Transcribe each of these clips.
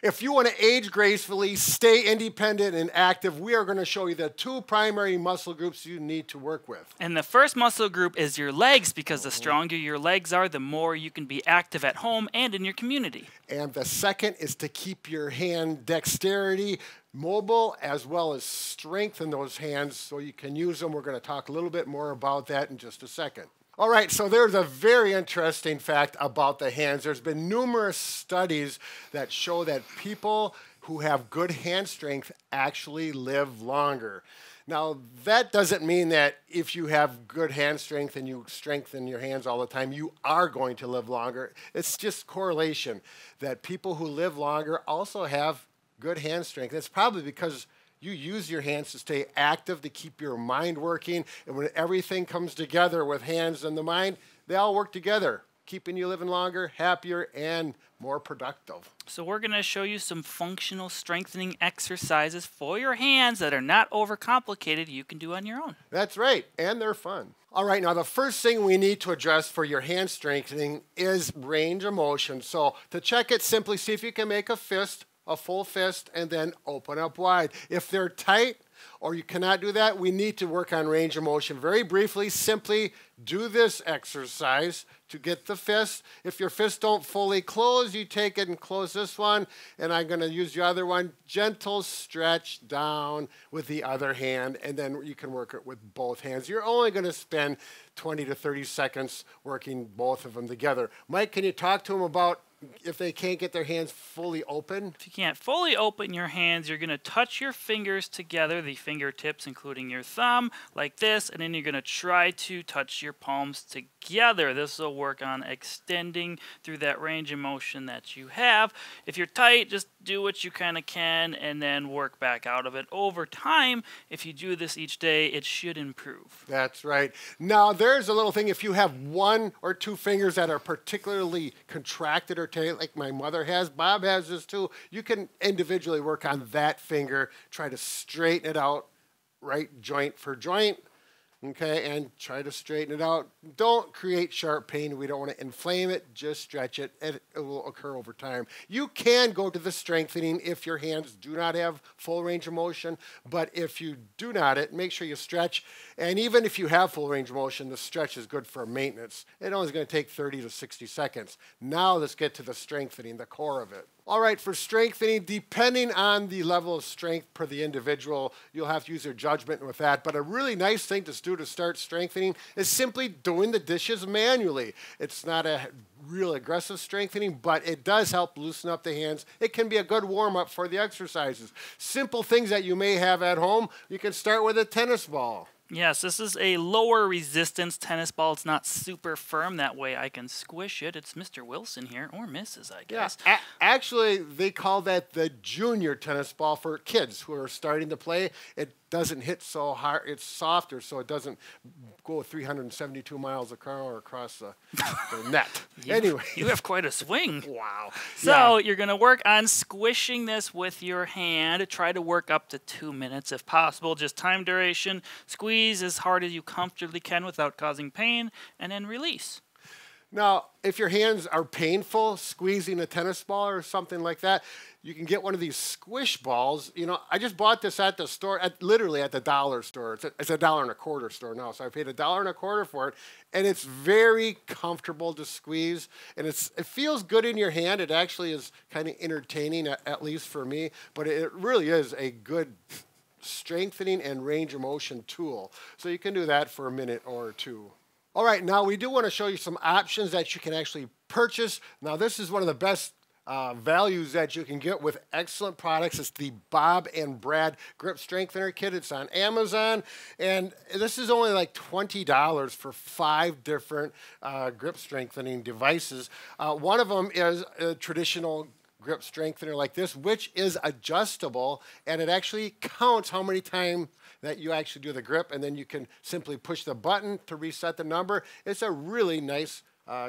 If you want to age gracefully, stay independent and active, we are going to show you the 2 primary muscle groups you need to work with. And the first muscle group is your legs, because the stronger your legs are, the more you can be active at home and in your community. And the second is to keep your hand dexterity mobile, as well as strengthen those hands so you can use them. We're going to talk a little bit more about that in just a second. All right, so there's a very interesting fact about the hands. There's been numerous studies that show that people who have good hand strength actually live longer. Now, that doesn't mean that if you have good hand strength and you strengthen your hands all the time, you are going to live longer. It's just correlation that people who live longer also have good hand strength. It's probably because you use your hands to stay active, to keep your mind working, and when everything comes together with hands and the mind, they all work together, keeping you living longer, happier, and more productive. So we're going to show you some functional strengthening exercises for your hands that are not overcomplicated, you can do on your own. That's right, and they're fun. All right, now the first thing we need to address for your hand strengthening is range of motion. So to check it, simply see if you can make a fist, a full fist, and then open up wide. If they're tight or you cannot do that, we need to work on range of motion. Very briefly, simply do this exercise to get the fist. If your fists don't fully close, you take it and close this one, and I'm going to use the other one. Gentle stretch down with the other hand, and then you can work it with both hands. You're only going to spend 20 to 30 seconds working both of them together. Mike, can you talk to them about if they can't get their hands fully open? If you can't fully open your hands, you're going to touch your fingers together, the fingertips including your thumb, like this, and then you're going to try to touch your palms together. This will work on extending through that range of motion that you have. If you're tight, just do what you kind of can and then work back out of it. Over time, if you do this each day, it should improve. That's right. Now, there's a little thing. If you have 1 or 2 fingers that are particularly contracted or tight, like my mother has, Bob has this too, you can individually work on that finger, try to straighten it out, right joint for joint, okay, and try to straighten it out. Don't create sharp pain. We don't want to inflame it. Just stretch it, and it will occur over time. You can go to the strengthening if your hands do not have full range of motion, but if you do not, make sure you stretch. And even if you have full range of motion, the stretch is good for maintenance. It only is going to take 30 to 60 seconds. Now let's get to the strengthening, the core of it. All right, for strengthening, depending on the level of strength per the individual, you'll have to use your judgment with that. But a really nice thing to do to start strengthening is simply doing the dishes manually. It's not a real aggressive strengthening, but it does help loosen up the hands. It can be a good warm-up for the exercises. Simple things that you may have at home, you can start with a tennis ball. Yes, this is a lower resistance tennis ball. It's not super firm. That way I can squish it. It's Mr. Wilson here, or Mrs., I guess. Yeah, actually, they call that the junior tennis ball for kids who are starting to play. It doesn't hit so hard. It's softer, so it doesn't go 372 miles an hour across the net. Anyway. You have quite a swing. Wow. So you're going to work on squishing this with your hand. Try to work up to 2 minutes if possible. Just time duration. Squeeze as hard as you comfortably can without causing pain, and then release. Now, if your hands are painful, squeezing a tennis ball or something like that, you can get one of these squish balls. You know, I just bought this at the store, literally at the dollar store. It's a $1.25 store now, so I paid $1.25 for it, and it's very comfortable to squeeze, and it feels good in your hand. It actually is kind of entertaining, at least for me, but it really is a good strengthening and range of motion tool. So you can do that for a minute or 2. All right, now we do want to show you some options that you can actually purchase. Now this is one of the best values that you can get with excellent products. It's the Bob and Brad Grip Strengthener Kit. It's on Amazon, and this is only like $20 for 5 different grip strengthening devices. One of them is a traditional grip strengthener like this, which is adjustable, and it actually counts how many times that you actually do the grip, and then you can simply push the button to reset the number. It's a really nice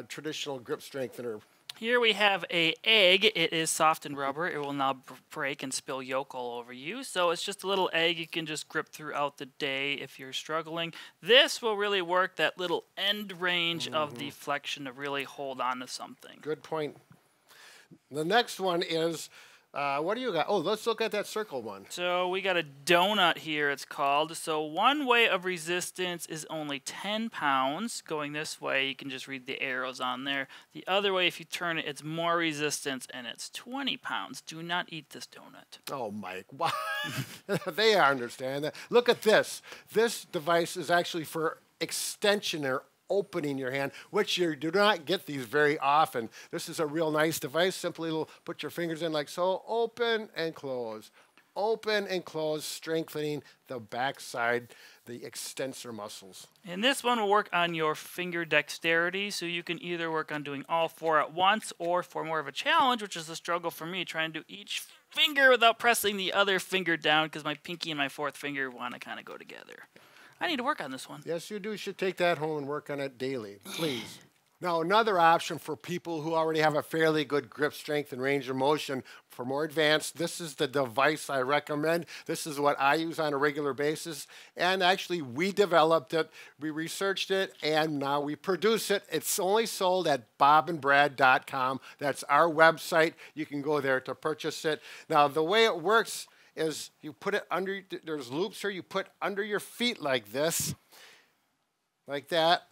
traditional grip strengthener. Here we have an egg. It is soft and rubber. It will now break and spill yolk all over you. So it's just a little egg you can just grip throughout the day if you're struggling. This will really work that little end range of the flexion to really hold on to something. Good point. The next one is What do you got? Oh, let's look at that circle one. So we got a donut here, it's called. So one way of resistance is only 10 pounds. Going this way, you can just read the arrows on there. The other way, if you turn it, it's more resistance, and it's 20 pounds. Do not eat this donut. Oh, Mike. Wow. They understand that. Look at this. This device is actually for extension or opening your hand, which you do not get these very often. This is a real nice device. Simply put your fingers in like so, open and close, open and close, strengthening the backside, the extensor muscles. And this one will work on your finger dexterity, so you can either work on doing all 4 at once, or for more of a challenge, which is a struggle for me, trying to do each finger without pressing the other finger down, because my pinky and my 4th finger want to kind of go together. I need to work on this one. Yes, you do. You should take that home and work on it daily, please. Now, another option for people who already have a fairly good grip strength and range of motion, for more advanced, this is the device I recommend. This is what I use on a regular basis. And actually, we developed it, we researched it, and now we produce it. It's only sold at bobandbrad.com. That's our website. You can go there to purchase it. Now, the way it works is you put it under, there's loops here, you put under your feet like this, like that,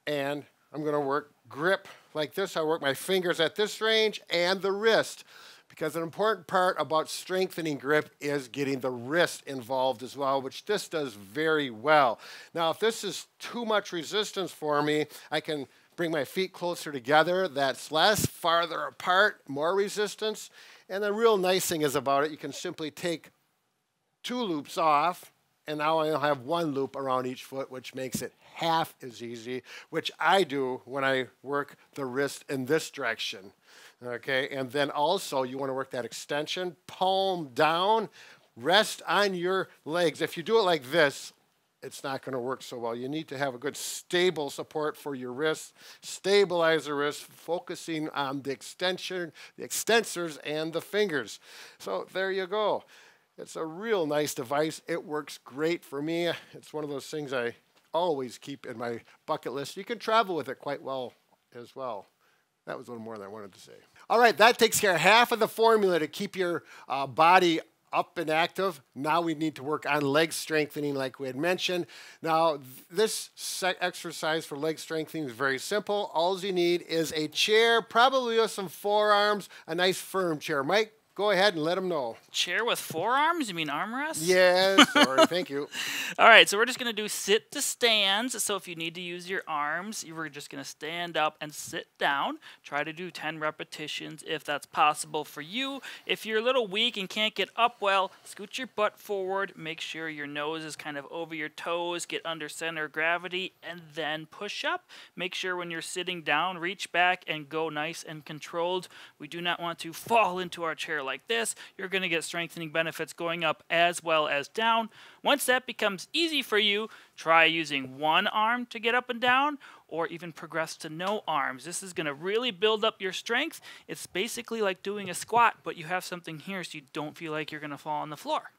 and I'm going to work grip like this. I work my fingers at this range and the wrist, because an important part about strengthening grip is getting the wrist involved as well, which this does very well. Now, if this is too much resistance for me, I can bring my feet closer together. That's less, farther apart, more resistance. And the real nice thing is about it, you can simply take 2 loops off, and now I'll have 1 loop around each foot, which makes it half as easy, which I do when I work the wrist in this direction. Okay, and then also you want to work that extension, palm down, rest on your legs. If you do it like this, it's not going to work so well. You need to have a good stable support for your wrist, stabilize the wrist, focusing on the extension, the extensors, and the fingers. So there you go. It's a real nice device. It works great for me. It's one of those things I always keep in my bucket list. You can travel with it quite well as well. That was a little more than I wanted to say. All right, that takes care of half of the formula to keep your body up and active. Now we need to work on leg strengthening like we had mentioned. Now this exercise for leg strengthening is very simple. All you need is a chair, probably with some forearms, a nice firm chair. Mike, go ahead and let them know. Chair with forearms? You mean armrest? Yes, sorry, thank you. All right, so we're just going to do sit to stands. So if you need to use your arms, you were just going to stand up and sit down. Try to do 10 repetitions if that's possible for you. If you're a little weak and can't get up well, scoot your butt forward. Make sure your nose is kind of over your toes. Get under center of gravity, and then push up. Make sure when you're sitting down, reach back and go nice and controlled. We do not want to fall into our chair like this. You're going to get strengthening benefits going up as well as down. Once that becomes easy for you, try using 1 arm to get up and down, or even progress to no arms. This is going to really build up your strength. It's basically like doing a squat, but you have something here so you don't feel like you're going to fall on the floor.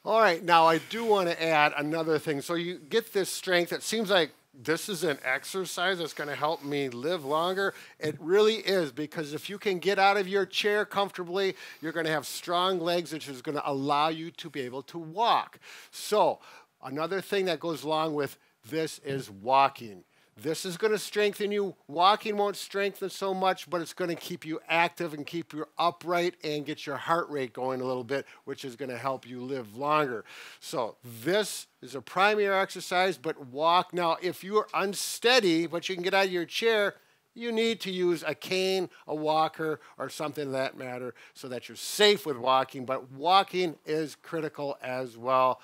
All right, now I do want to add another thing. So you get this strength. It seems like this is an exercise that's going to help me live longer. It really is, because if you can get out of your chair comfortably, you're going to have strong legs, which is going to allow you to be able to walk. So another thing that goes along with this is walking. This is going to strengthen you. Walking won't strengthen so much, but it's going to keep you active and keep you upright and get your heart rate going a little bit, which is going to help you live longer. So this is a primary exercise, but walk. Now, if you're unsteady, but you can get out of your chair, you need to use a cane, a walker, or something of that matter so that you're safe with walking, but walking is critical as well.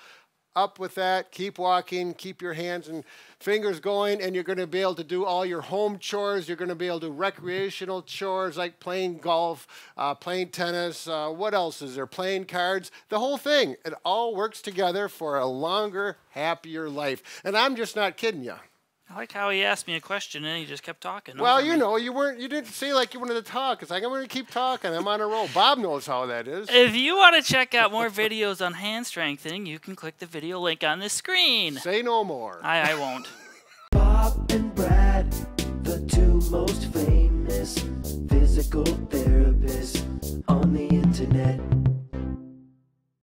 Up with that, keep walking, keep your hands and fingers going, and you're going to be able to do all your home chores. You're going to be able to do recreational chores like playing golf, playing tennis. What else is there? Playing cards. The whole thing. It all works together for a longer, happier life. And I'm just not kidding you. I like how he asked me a question and he just kept talking. Well, you know, you didn't say like you wanted to talk. It's like, I'm going to keep talking. I'm on a roll. Bob knows how that is. If you want to check out more videos on hand strengthening, you can click the video link on this screen. Say no more. I won't. Bob and Brad, the 2 most famous physical therapists on the internet. internet.